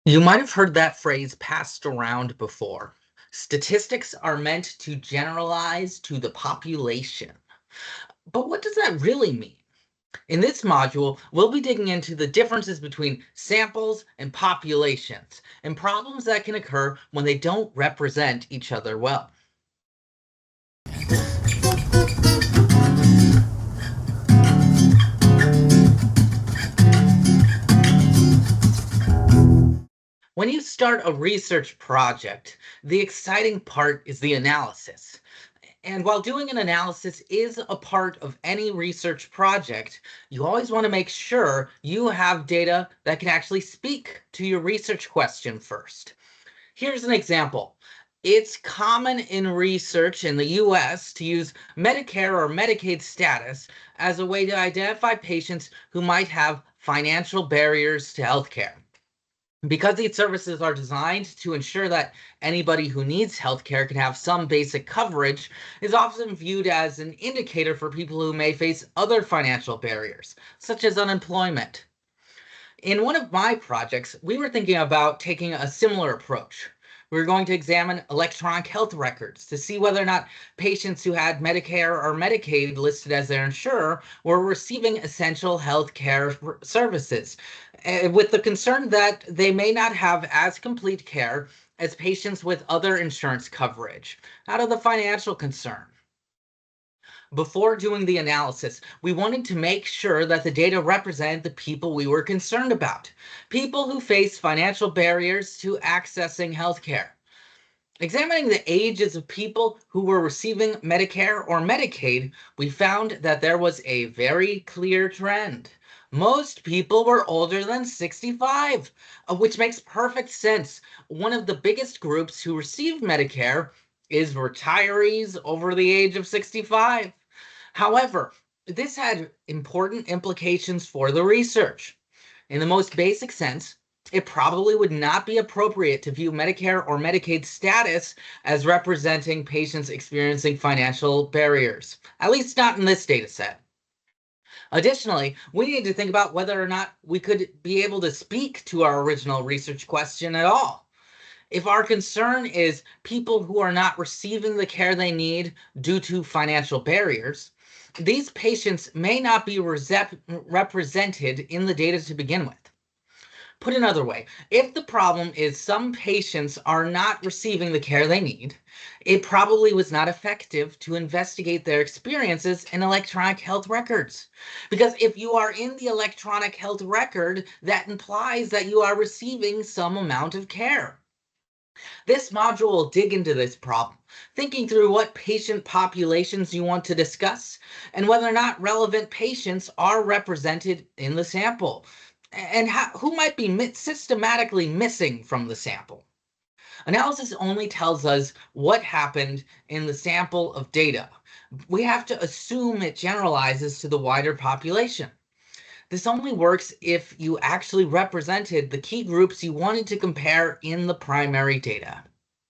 You might have heard that phrase passed around before. Statistics are meant to generalize to the population. But what does that really mean? In this module, we'll be digging into the differences between samples and populations and problems that can occur when they don't represent each other well. When you start a research project, the exciting part is the analysis. And while doing an analysis is a part of any research project, you always want to make sure you have data that can actually speak to your research question first. Here's an example. It's common in research in the US to use Medicare or Medicaid status as a way to identify patients who might have financial barriers to healthcare. Because these services are designed to ensure that anybody who needs healthcare can have some basic coverage, is often viewed as an indicator for people who may face other financial barriers, such as unemployment. In one of my projects, we were thinking about taking a similar approach. We were going to examine electronic health records to see whether or not patients who had Medicare or Medicaid listed as their insurer were receiving essential health care services, with the concern that they may not have as complete care as patients with other insurance coverage, out of the financial concern. Before doing the analysis, we wanted to make sure that the data represented the people we were concerned about, people who face financial barriers to accessing healthcare. Examining the ages of people who were receiving Medicare or Medicaid, we found that there was a very clear trend. Most people were older than 65, which makes perfect sense. One of the biggest groups who receive Medicare is retirees over the age of 65. However, this had important implications for the research. In the most basic sense, it probably would not be appropriate to view Medicare or Medicaid status as representing patients experiencing financial barriers, at least not in this data set. Additionally, we need to think about whether or not we could be able to speak to our original research question at all. If our concern is people who are not receiving the care they need due to financial barriers, these patients may not be represented in the data to begin with. Put another way, if the problem is some patients are not receiving the care they need, it probably was not effective to investigate their experiences in electronic health records. Because if you are in the electronic health record, that implies that you are receiving some amount of care. This module will dig into this problem, thinking through what patient populations you want to discuss and whether or not relevant patients are represented in the sample, and who might be systematically missing from the sample. Analysis only tells us what happened in the sample of data. We have to assume it generalizes to the wider population. This only works if you actually represented the key groups you wanted to compare in the primary data.